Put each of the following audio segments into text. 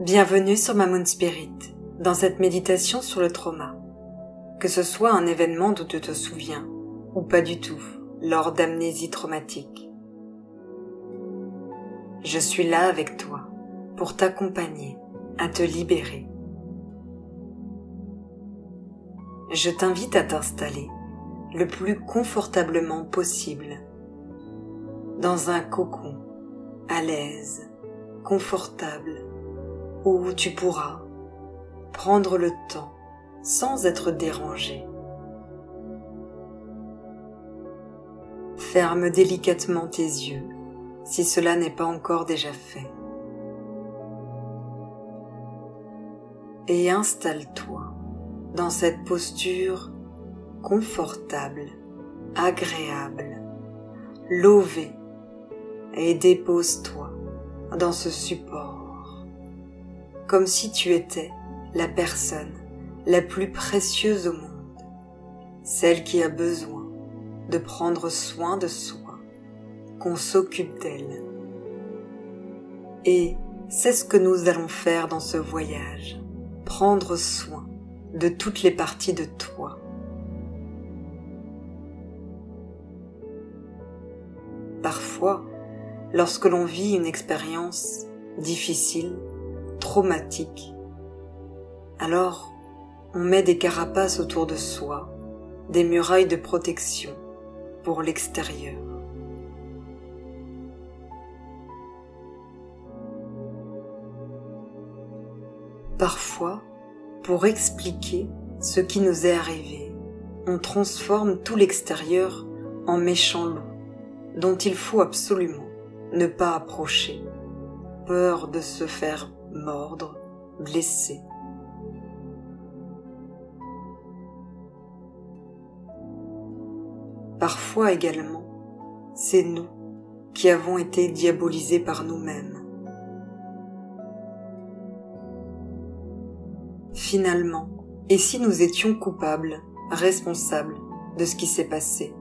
Bienvenue sur ma Moon Spirit, dans cette méditation sur le trauma. Que ce soit un événement dont tu te souviens, ou pas du tout, lors d'amnésie traumatique. Je suis là avec toi, pour t'accompagner, à te libérer. Je t'invite à t'installer le plus confortablement possible, dans un cocon, à l'aise, confortable, où tu pourras prendre le temps sans être dérangé. Ferme délicatement tes yeux si cela n'est pas encore déjà fait. Et installe-toi dans cette posture confortable, agréable, levée, et dépose-toi dans ce support, comme si tu étais la personne la plus précieuse au monde, celle qui a besoin de prendre soin de soi, qu'on s'occupe d'elle. Et c'est ce que nous allons faire dans ce voyage, prendre soin de toutes les parties de toi. Parfois, lorsque l'on vit une expérience difficile, traumatique, alors on met des carapaces autour de soi, des murailles de protection pour l'extérieur. Parfois, pour expliquer ce qui nous est arrivé, on transforme tout l'extérieur en méchant loup, dont il faut absolument ne pas approcher, peur de se faire mordre, blesser. Parfois également, c'est nous qui avons été diabolisés par nous-mêmes. Finalement, et si nous étions coupables, responsables de ce qui s'est passé?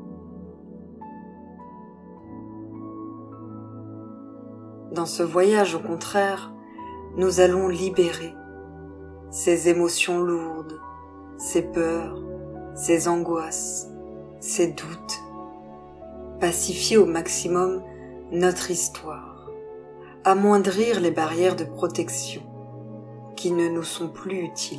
Dans ce voyage, au contraire, nous allons libérer ces émotions lourdes, ces peurs, ces angoisses, ces doutes, pacifier au maximum notre histoire, amoindrir les barrières de protection qui ne nous sont plus utiles.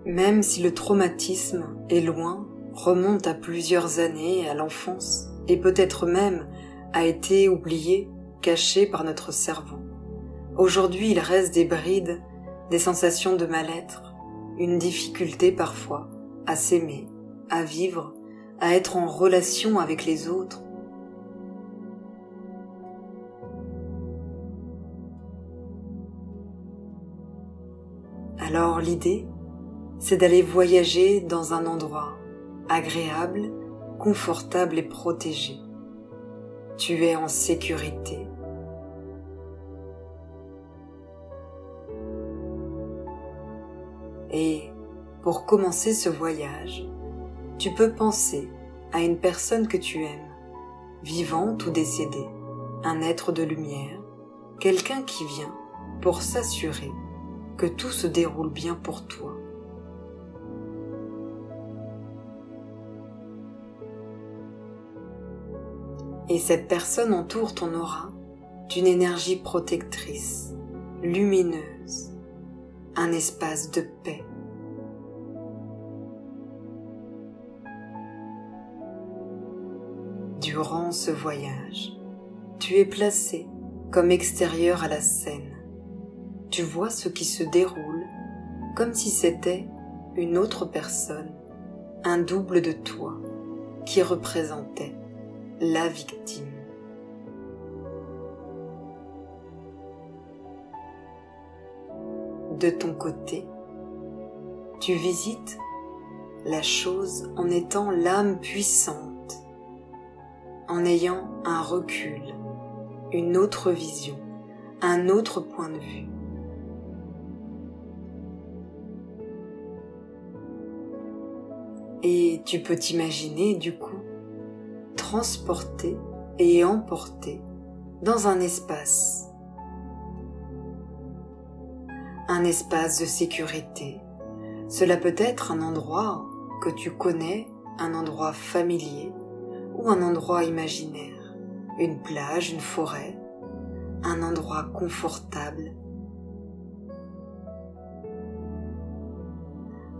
Même si le traumatisme est loin, remonte à plusieurs années, à l'enfance, et peut-être même a été oublié, caché par notre cerveau. Aujourd'hui, il reste des brides, des sensations de mal-être, une difficulté parfois à s'aimer, à vivre, à être en relation avec les autres. Alors l'idée, c'est d'aller voyager dans un endroit agréable, confortable et protégé. Tu es en sécurité. Et pour commencer ce voyage, tu peux penser à une personne que tu aimes, vivante ou décédée, un être de lumière, quelqu'un qui vient pour s'assurer que tout se déroule bien pour toi. Et cette personne entoure ton aura d'une énergie protectrice, lumineuse, un espace de paix. Durant ce voyage, tu es placé comme extérieur à la scène. Tu vois ce qui se déroule comme si c'était une autre personne, un double de toi, qui représentait la victime. De ton côté, tu visites la chose en étant l'âme puissante, en ayant un recul, une autre vision, un autre point de vue. Et tu peux t'imaginer du coup transporter et emporter dans un espace de sécurité. Cela peut être un endroit que tu connais, un endroit familier ou un endroit imaginaire, une plage, une forêt, un endroit confortable,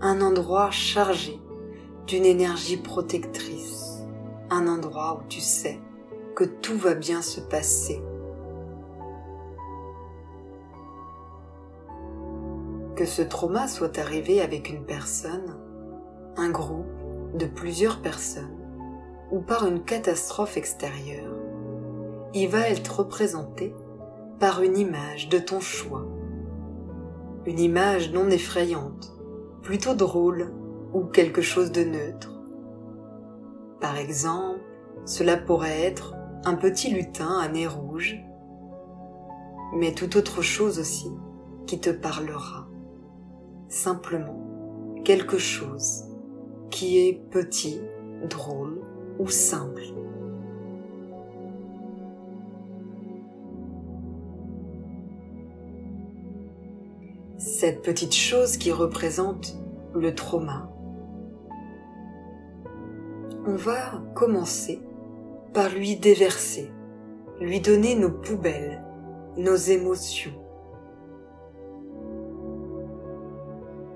un endroit chargé d'une énergie protectrice, un endroit où tu sais que tout va bien se passer. Que ce trauma soit arrivé avec une personne, un groupe de plusieurs personnes ou par une catastrophe extérieure, il va être représenté par une image de ton choix. Une image non effrayante, plutôt drôle ou quelque chose de neutre. Par exemple, cela pourrait être un petit lutin à nez rouge, mais tout autre chose aussi qui te parlera. Simplement quelque chose qui est petit, drôle ou simple. Cette petite chose qui représente le trauma, on va commencer par lui déverser, lui donner nos poubelles, nos émotions.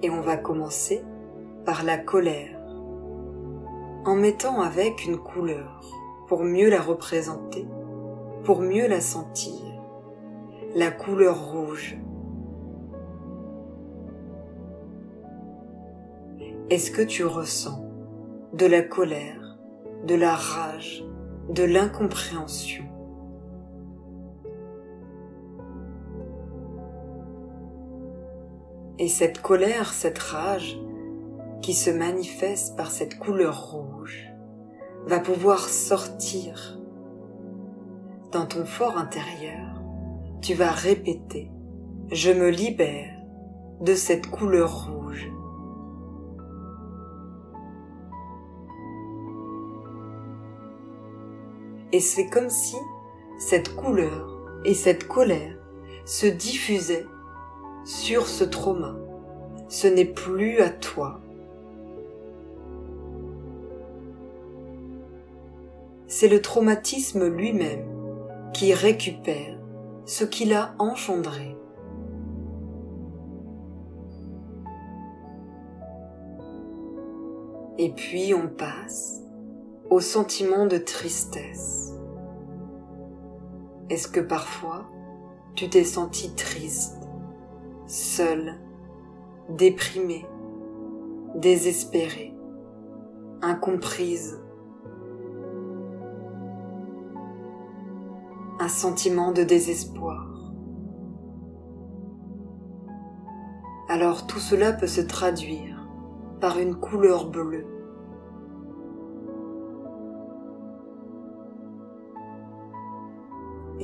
Et on va commencer par la colère, en mettant avec une couleur pour mieux la représenter, pour mieux la sentir, la couleur rouge. Est-ce que tu ressens de la colère, de la rage, de l'incompréhension? Et cette colère, cette rage qui se manifeste par cette couleur rouge va pouvoir sortir. Dans ton fort intérieur, tu vas répéter « Je me libère de cette couleur rouge ». Et c'est comme si cette couleur et cette colère se diffusaient sur ce trauma. Ce n'est plus à toi. C'est le traumatisme lui-même qui récupère ce qu'il a engendré. Et puis on passe au sentiment de tristesse. Est-ce que parfois tu t'es senti triste, seul, déprimé, désespéré, incomprise? Un sentiment de désespoir. Alors tout cela peut se traduire par une couleur bleue.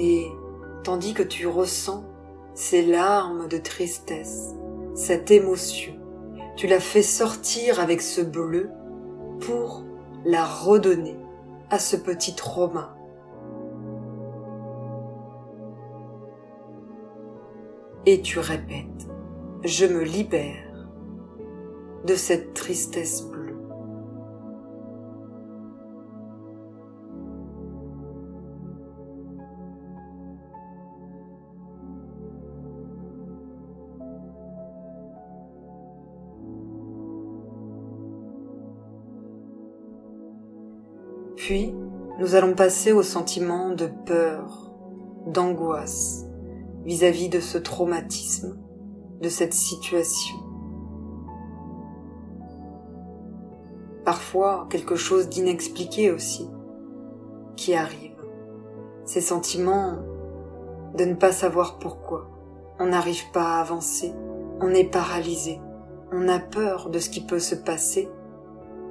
Et tandis que tu ressens ces larmes de tristesse, cette émotion, tu la fais sortir avec ce bleu pour la redonner à ce petit trauma. Et tu répètes, je me libère de cette tristesse bleue. Puis, nous allons passer au sentiment de peur, d'angoisse, vis-à-vis de ce traumatisme, de cette situation. Parfois, quelque chose d'inexpliqué aussi, qui arrive. Ces sentiments de ne pas savoir pourquoi. On n'arrive pas à avancer, on est paralysé, on a peur de ce qui peut se passer,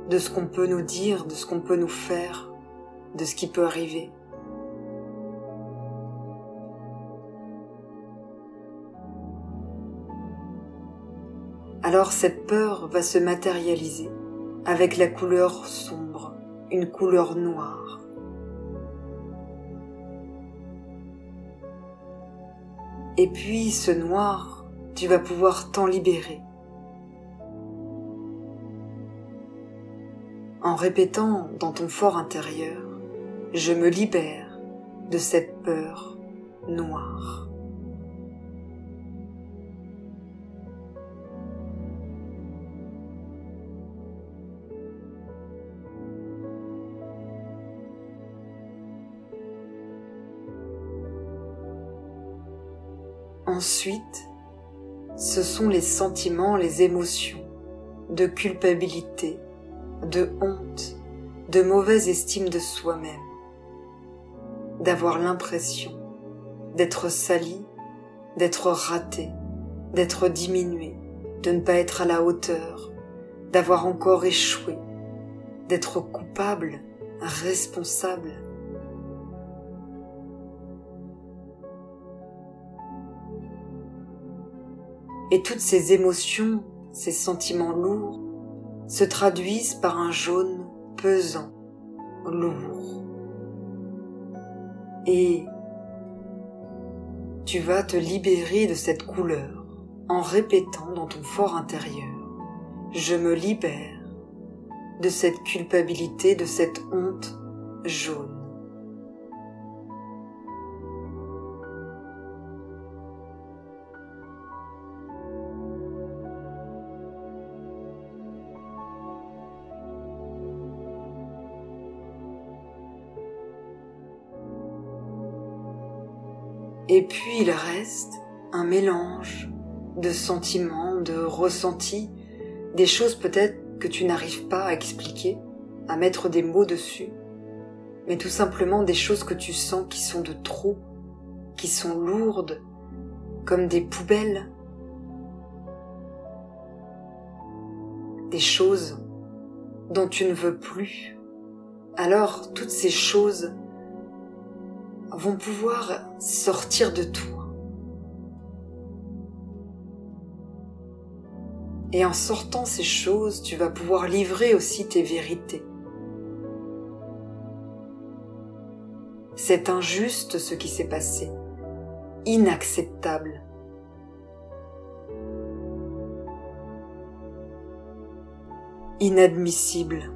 de ce qu'on peut nous dire, de ce qu'on peut nous faire, de ce qui peut arriver. Alors cette peur va se matérialiser avec la couleur sombre, une couleur noire. Et puis ce noir, tu vas pouvoir t'en libérer. En répétant dans ton fort intérieur, je me libère de cette peur noire. Ensuite, ce sont les sentiments, les émotions de culpabilité, de honte, de mauvaise estime de soi-même, d'avoir l'impression d'être sali, d'être raté, d'être diminué, de ne pas être à la hauteur, d'avoir encore échoué, d'être coupable, responsable. Et toutes ces émotions, ces sentiments lourds, se traduisent par un jaune pesant, lourd. Et tu vas te libérer de cette couleur en répétant dans ton fort intérieur, je me libère de cette culpabilité, de cette honte jaune. Et puis il reste un mélange de sentiments, de ressentis, des choses peut-être que tu n'arrives pas à expliquer, à mettre des mots dessus, mais tout simplement des choses que tu sens qui sont de trop, qui sont lourdes, comme des poubelles, des choses dont tu ne veux plus. Alors toutes ces choses vont pouvoir sortir de toi. Et en sortant ces choses, tu vas pouvoir livrer aussi tes vérités. C'est injuste ce qui s'est passé, inacceptable. Inadmissible.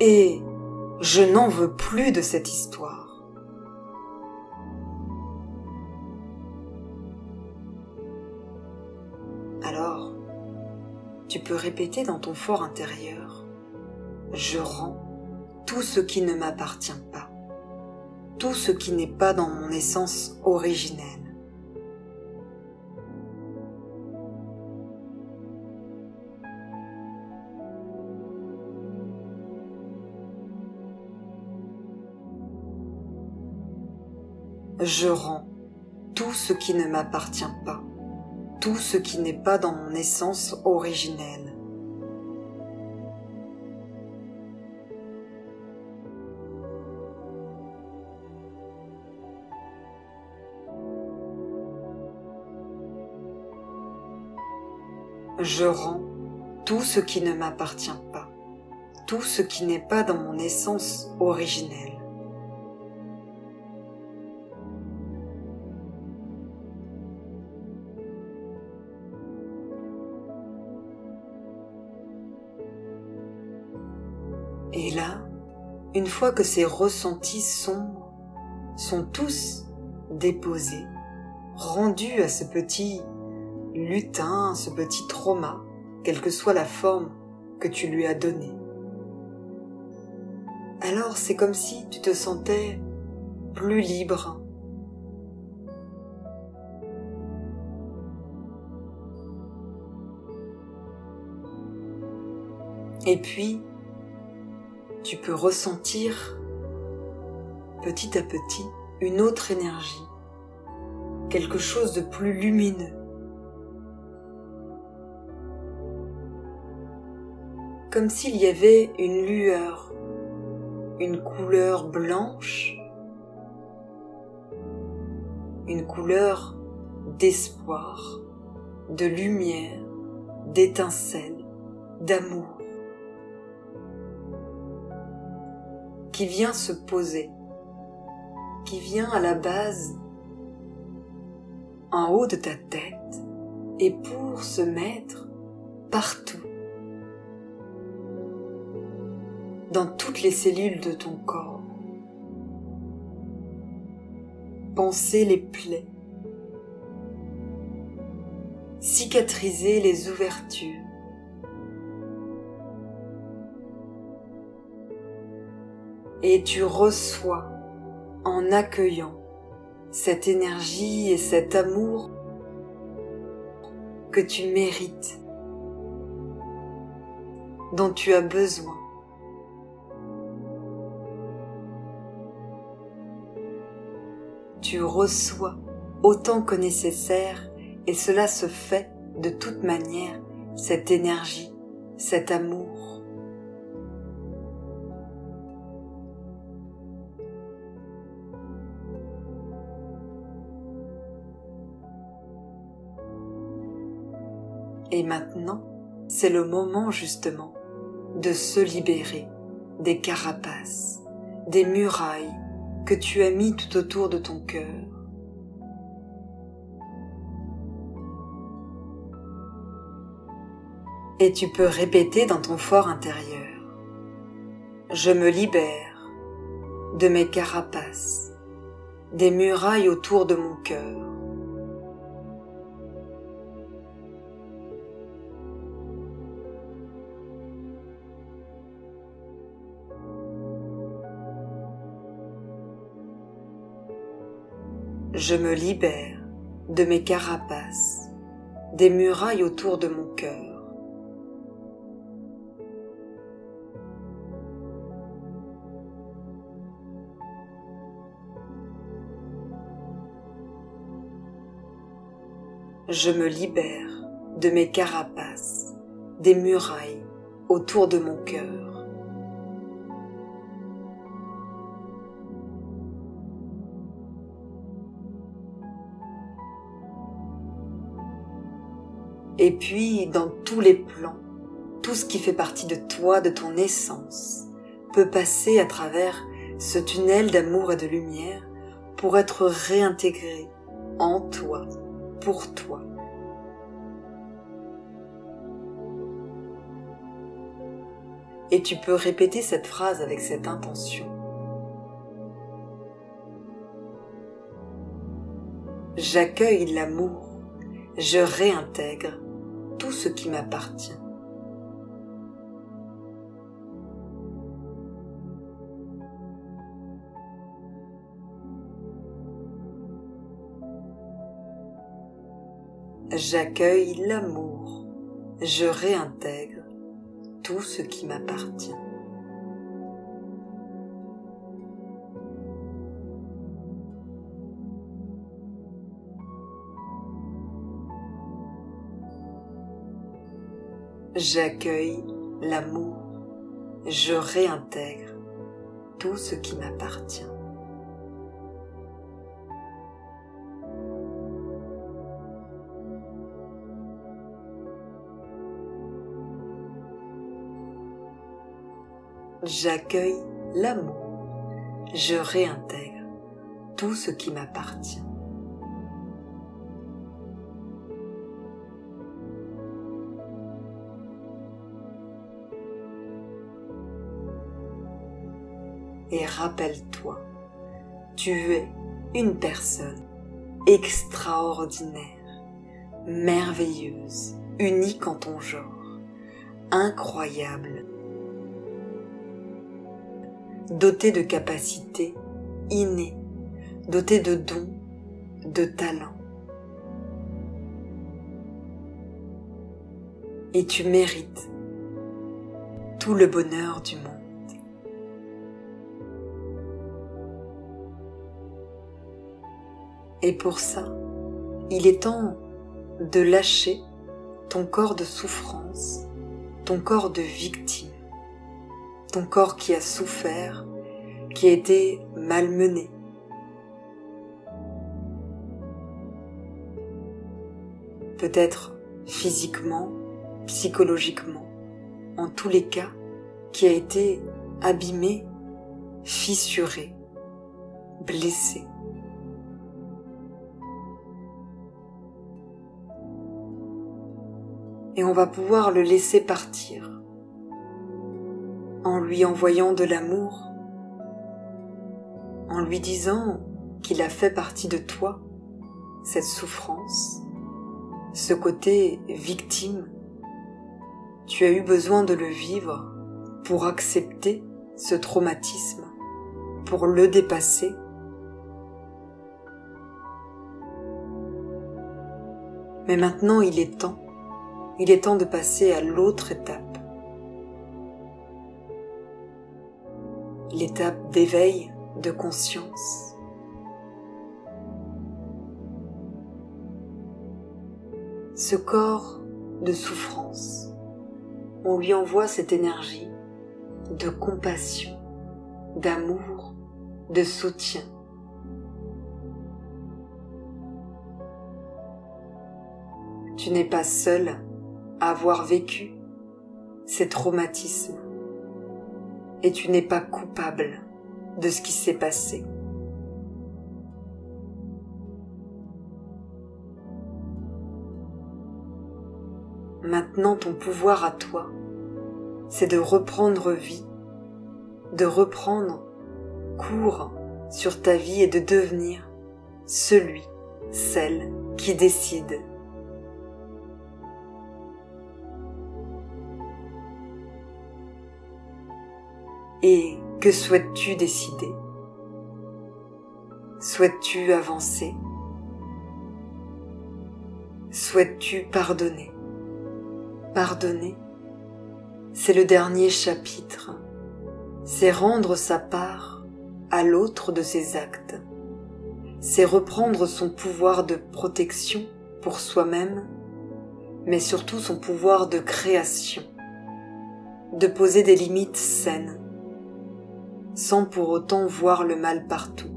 Et je n'en veux plus de cette histoire. Alors, tu peux répéter dans ton fort intérieur, je rends tout ce qui ne m'appartient pas, tout ce qui n'est pas dans mon essence originelle. Je rends tout ce qui ne m'appartient pas, tout ce qui n'est pas dans mon essence originelle. Je rends tout ce qui ne m'appartient pas, tout ce qui n'est pas dans mon essence originelle. Et là, une fois que ces ressentis sombres sont tous déposés, rendus à ce petit lutin, ce petit trauma, quelle que soit la forme que tu lui as donnée, alors c'est comme si tu te sentais plus libre. Et puis, tu peux ressentir petit à petit une autre énergie, quelque chose de plus lumineux. Comme s'il y avait une lueur, une couleur blanche, une couleur d'espoir, de lumière, d'étincelle, d'amour, qui vient se poser, qui vient à la base, en haut de ta tête, et pour se mettre partout, dans toutes les cellules de ton corps. Penser les plaies, cicatriser les ouvertures, et tu reçois en accueillant cette énergie et cet amour que tu mérites, dont tu as besoin. Tu reçois autant que nécessaire et cela se fait de toute manière, cette énergie, cet amour. Et maintenant, c'est le moment justement de se libérer des carapaces, des murailles que tu as mis tout autour de ton cœur. Et tu peux répéter dans ton fort intérieur: je me libère de mes carapaces, des murailles autour de mon cœur. Je me libère de mes carapaces, des murailles autour de mon cœur. Je me libère de mes carapaces, des murailles autour de mon cœur. Et puis, dans tous les plans, tout ce qui fait partie de toi, de ton essence, peut passer à travers ce tunnel d'amour et de lumière pour être réintégré en toi, pour toi. Et tu peux répéter cette phrase avec cette intention. J'accueille l'amour, je réintègre tout ce qui m'appartient. J'accueille l'amour, je réintègre tout ce qui m'appartient. J'accueille l'amour, je réintègre tout ce qui m'appartient. J'accueille l'amour, je réintègre tout ce qui m'appartient. Et rappelle-toi, tu es une personne extraordinaire, merveilleuse, unique en ton genre, incroyable, dotée de capacités innées, dotée de dons, de talents. Et tu mérites tout le bonheur du monde. Et pour ça, il est temps de lâcher ton corps de souffrance, ton corps de victime, ton corps qui a souffert, qui a été malmené. Peut-être physiquement, psychologiquement, en tous les cas, qui a été abîmé, fissuré, blessé. Et on va pouvoir le laisser partir en lui envoyant de l'amour, en lui disant qu'il a fait partie de toi, cette souffrance, ce côté victime. Tu as eu besoin de le vivre pour accepter ce traumatisme, pour le dépasser. Mais maintenant, il est temps de passer à l'autre étape. L'étape d'éveil, de conscience. Ce corps de souffrance, on lui envoie cette énergie de compassion, d'amour, de soutien. Tu n'es pas seul à avoir vécu ces traumatismes et tu n'es pas coupable de ce qui s'est passé. Maintenant, ton pouvoir à toi, c'est de reprendre vie, de reprendre cours sur ta vie et de devenir celui, celle qui décide. Et que souhaites-tu décider? Souhaites-tu avancer? Souhaites-tu pardonner? Pardonner, c'est le dernier chapitre. C'est rendre sa part à l'autre de ses actes. C'est reprendre son pouvoir de protection pour soi-même, mais surtout son pouvoir de création, de poser des limites saines, sans pour autant voir le mal partout.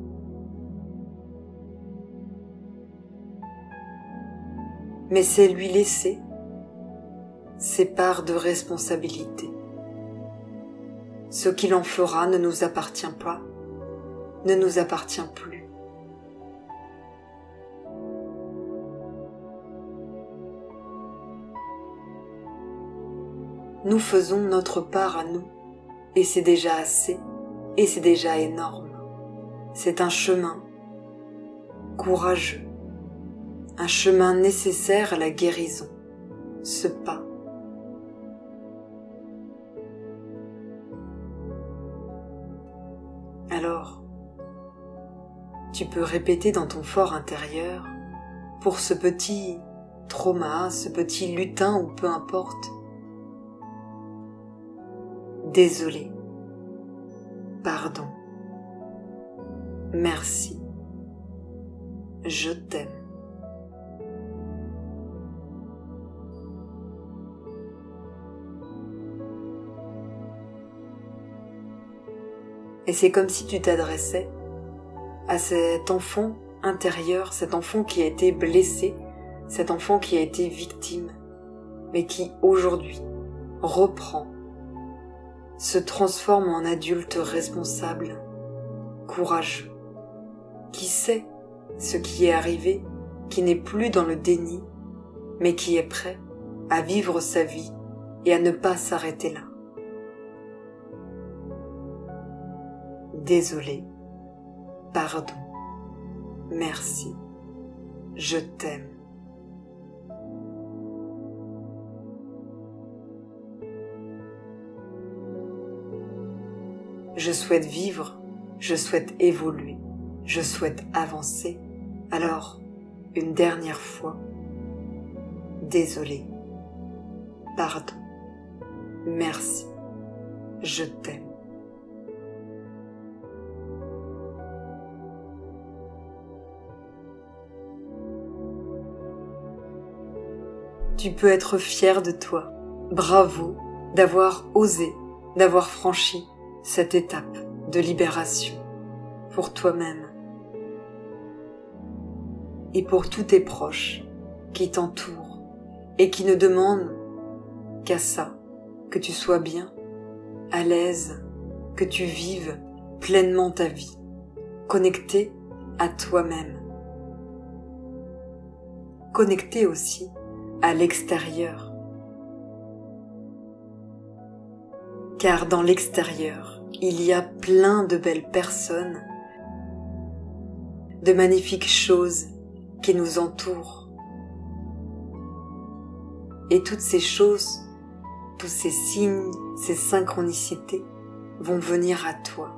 Mais c'est lui laisser ses parts de responsabilité. Ce qu'il en fera ne nous appartient pas, ne nous appartient plus. Nous faisons notre part à nous, et c'est déjà assez, et c'est déjà énorme. C'est un chemin courageux, un chemin nécessaire à la guérison, ce pas. Alors, tu peux répéter dans ton fort intérieur, pour ce petit trauma, ce petit lutin ou peu importe, désolé, pardon, merci, je t'aime. Et c'est comme si tu t'adressais à cet enfant intérieur, cet enfant qui a été blessé, cet enfant qui a été victime, mais qui aujourd'hui reprend, se transforme en adulte responsable, courageux, qui sait ce qui est arrivé, qui n'est plus dans le déni, mais qui est prêt à vivre sa vie et à ne pas s'arrêter là. Désolé, pardon, merci, je t'aime. Je souhaite vivre, je souhaite évoluer, je souhaite avancer. Alors, une dernière fois, désolé, pardon, merci, je t'aime. Tu peux être fier de toi. Bravo d'avoir osé, d'avoir franchi cette étape de libération pour toi-même et pour tous tes proches qui t'entourent et qui ne demandent qu'à ça, que tu sois bien, à l'aise, que tu vives pleinement ta vie, connecté à toi-même, connecté aussi à l'extérieur. Car dans l'extérieur, il y a plein de belles personnes, de magnifiques choses qui nous entourent. Et toutes ces choses, tous ces signes, ces synchronicités vont venir à toi.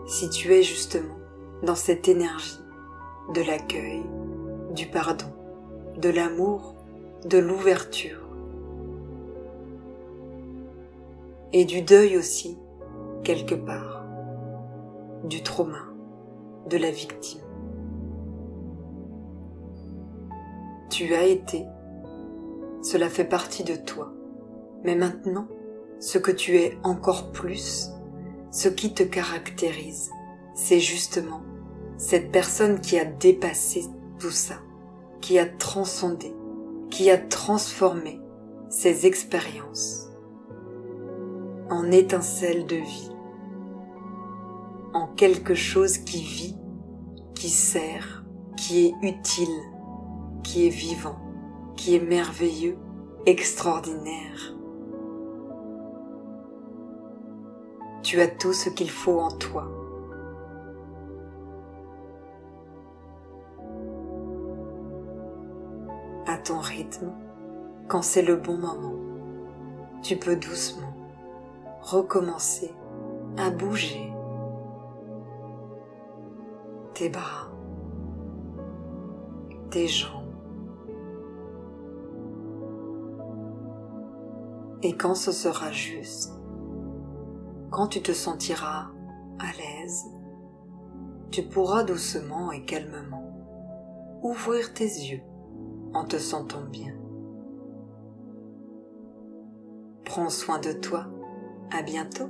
Si tu es justement dans cette énergie de l'accueil, du pardon, de l'amour, de l'ouverture et du deuil aussi, quelque part, du trauma, de la victime. Tu as été, cela fait partie de toi, mais maintenant, ce que tu es encore plus, ce qui te caractérise, c'est justement cette personne qui a dépassé tout ça, qui a transcendé, qui a transformé ses expériences en étincelles de vie, en quelque chose qui vit, qui sert, qui est utile, qui est vivant, qui est merveilleux, extraordinaire. Tu as tout ce qu'il faut en toi. À ton rythme, quand c'est le bon moment, tu peux doucement recommencer à bouger tes bras, tes jambes. Et quand ce sera juste, quand tu te sentiras à l'aise, tu pourras doucement et calmement ouvrir tes yeux en te sentant bien. Prends soin de toi. À bientôt.